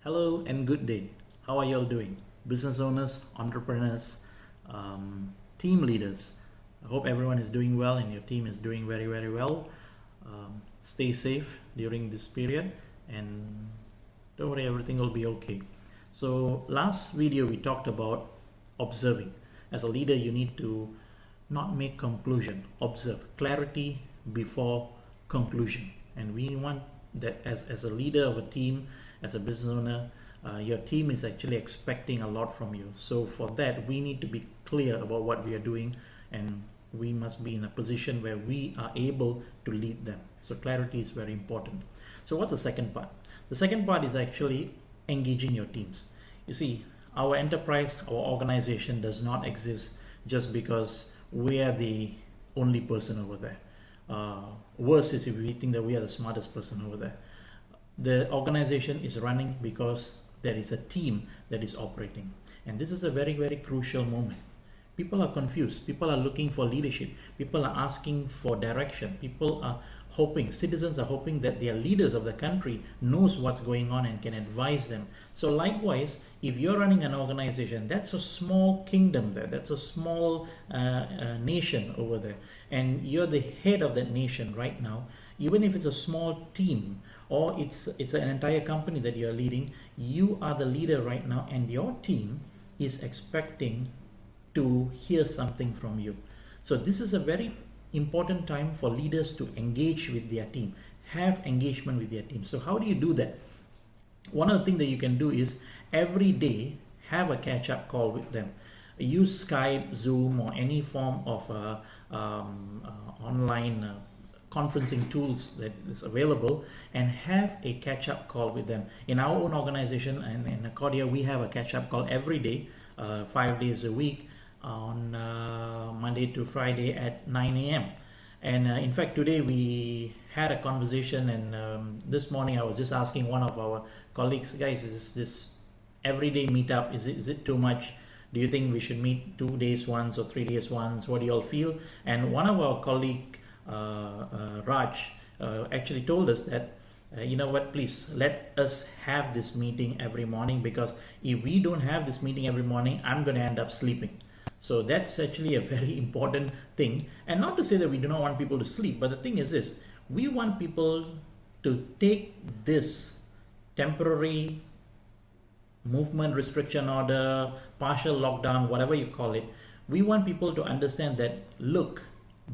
Hello and good day. How are you all doing? Business owners, entrepreneurs, team leaders. I hope everyone is doing well and your team is doing very, very well. Stay safe during this period and don't worry, everything will be okay. So, last video we talked about observing. As a leader, you need to not make conclusion, observe clarity before conclusion. And we want that as a leader of a team, as a business owner, your team is actually expecting a lot from you. So for that, we need to be clear about what we are doing, and we must be in a position where we are able to lead them. So clarity is very important. So what's the second part? The second part is actually engaging your teams. You see, our enterprise, our organization does not exist just because we are the only person over there. Worse is if we think that we are the smartest person over there. The organization is running because there is a team that is operating, and this is a very, very crucial moment. People are confused, people are looking for leadership, people are asking for direction, people are hoping, citizens are hoping that their leaders of the country knows what's going on and can advise them. So likewise, if you're running an organization, that's a small kingdom there, that's a small nation over there, and you're the head of that nation right now. Even if it's a small team or it's an entire company that you're leading, you are the leader right now, and your team is expecting to hear something from you. So this is a very important time for leaders to engage with their team, have engagement with their team. So how do you do that? One of the things that you can do is every day have a catch-up call with them. Use Skype, Zoom, or any form of online conferencing tools that is available, and have a catch-up call with them. In our own organization and in Accordia, we have a catch-up call every day, 5 days a week, on Monday to Friday at 9 a.m. And in fact, today we had a conversation, and this morning I was just asking one of our colleagues, guys, is this everyday meetup, is it too much? Do you think we should meet 2 days once or 3 days once? What do you all feel? And one of our colleagues, Raj, actually told us that you know what, please let us have this meeting every morning, because if we don't have this meeting every morning, I'm going to end up sleeping. So that's actually a very important thing. And not to say that we do not want people to sleep, but the thing is this: we want people to take this temporary movement restriction order, partial lockdown, whatever you call it, we want people to understand that, look,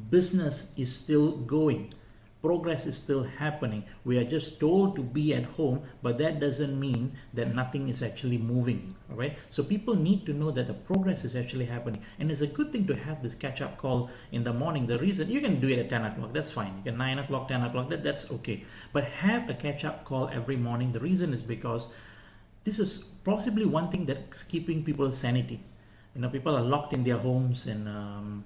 business is still going, progress is still happening. We are just told to be at home, but that doesn't mean that nothing is actually moving. All right, so people need to know that the progress is actually happening, and it's a good thing to have this catch-up call in the morning. The reason you can do it at 10 o'clock, that's fine. You can 9 o'clock, 10 o'clock, that's okay, but have a catch-up call every morning. The reason is because this is possibly one thing that's keeping people's sanity. You know, people are locked in their homes, and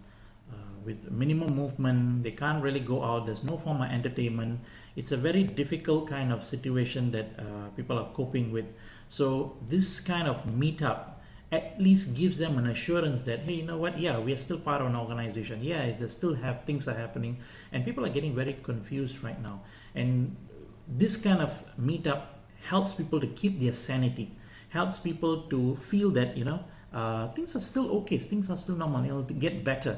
with minimum movement, they can't really go out. There's no form of entertainment. It's a very difficult kind of situation that people are coping with. So this kind of meetup at least gives them an assurance that, hey, you know what, yeah, we are still part of an organization, yeah, there still have things are happening, and people are getting very confused right now. And this kind of meetup helps people to keep their sanity, helps people to feel that, you know, things are still okay, things are still normal, it'll get better.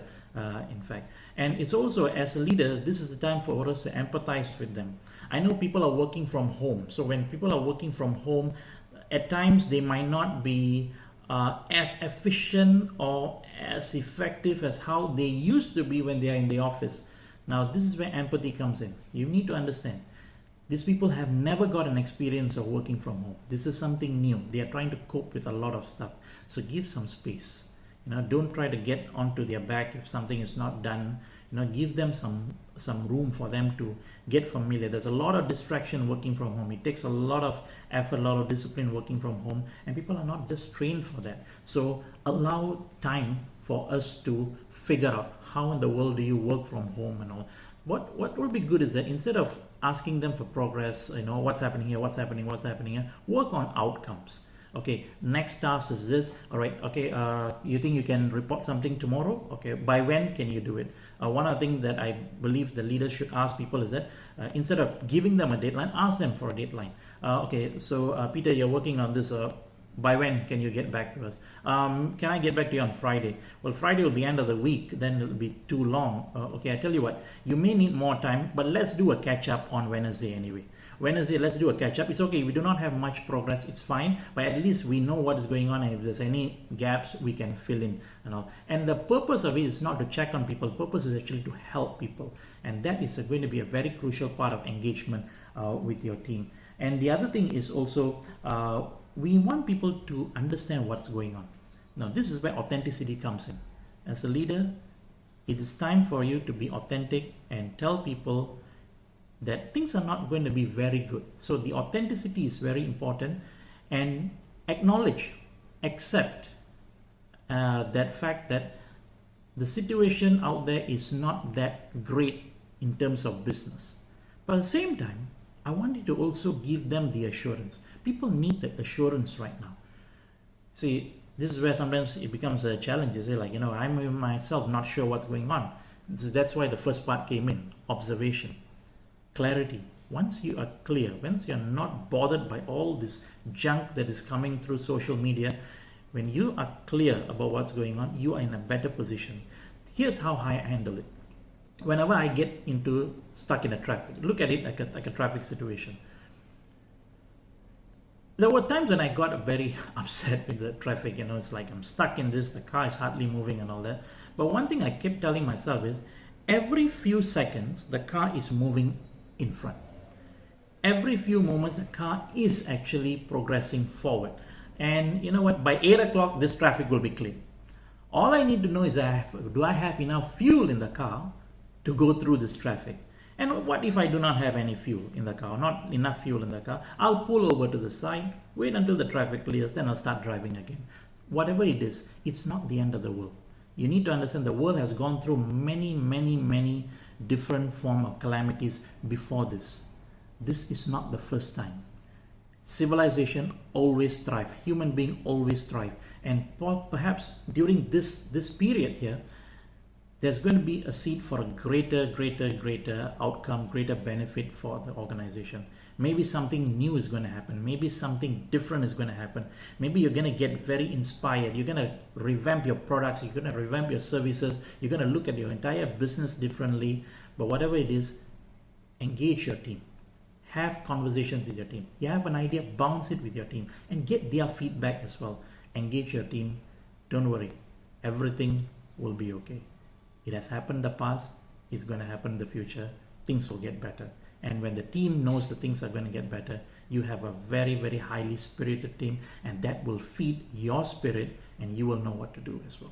In fact, and it's also, as a leader, this is the time for us to empathize with them. I know people are working from home, so when people are working from home, at times they might not be as efficient or as effective as how they used to be when they are in the office. Now this is where empathy comes in. You need to understand, these people have never got an experience of working from home. This is something new. They are trying to cope with a lot of stuff, so give some space. You know, don't try to get onto their back if something is not done. You know, give them some room for them to get familiar. There's a lot of distraction working from home. It takes a lot of effort, a lot of discipline working from home, and people are not just trained for that. So allow time for us to figure out how in the world do you work from home and all. What will be good is that instead of asking them for progress, you know, what's happening here, what's happening here, work on outcomes. Okay, next task is this. All right, okay, you think you can report something tomorrow? Okay, by when can you do it? One other thing that I believe the leaders should ask people is that instead of giving them a deadline, ask them for a deadline. Okay, so Peter, you're working on this. By when can you get back to us? Can I get back to you on Friday? Well, Friday will be end of the week, then it'll be too long. Okay, I tell you what, you may need more time, but let's do a catch up on Wednesday anyway. Wednesday, let's do a catch up. It's okay, we do not have much progress, it's fine, but at least we know what is going on, and if there's any gaps, we can fill in and all. And the purpose of it is not to check on people, the purpose is actually to help people. And that is going to be a very crucial part of engagement with your team. And the other thing is also, we want people to understand what's going on. Now, this is where authenticity comes in. As a leader, it is time for you to be authentic and tell people that things are not going to be very good. So the authenticity is very important, and acknowledge, accept that fact that the situation out there is not that great in terms of business. But at the same time, I want you to also give them the assurance. People need that assurance right now. See, this is where sometimes it becomes a challenge. You say, like, I'm myself not sure what's going on. That's why the first part came in, observation, clarity. Once you are clear, once you're not bothered by all this junk that is coming through social media, when you are clear about what's going on, you are in a better position. Here's how I handle it. Whenever I get stuck in a traffic, look at it like a traffic situation. There were times when I got very upset with the traffic, it's like I'm stuck in this, the car is hardly moving and all that. But one thing I kept telling myself is, every few seconds, the car is moving in front. Every few moments, the car is actually progressing forward. And you know what? By 8 o'clock, this traffic will be clear. All I need to know is, do I have enough fuel in the car to go through this traffic? And what if I do not have any fuel in the car, not enough fuel in the car? I'll pull over to the side, wait until the traffic clears, then I'll start driving again. Whatever it is, it's not the end of the world. You need to understand the world has gone through many, many, many different forms of calamities before this. This is not the first time. Civilization always thrive. Human being always thrive. And perhaps during this period here, there's going to be a seed for a greater outcome, greater benefit for the organization. Maybe something new is going to happen. Maybe something different is going to happen. Maybe you're going to get very inspired. You're going to revamp your products. You're going to revamp your services. You're going to look at your entire business differently. But whatever it is, engage your team. Have conversations with your team. You have an idea, bounce it with your team and get their feedback as well. Engage your team. Don't worry. Everything will be okay. It has happened in the past, it's going to happen in the future, things will get better. And when the team knows that things are going to get better, you have a very, very highly spirited team, and that will feed your spirit, and you will know what to do as well.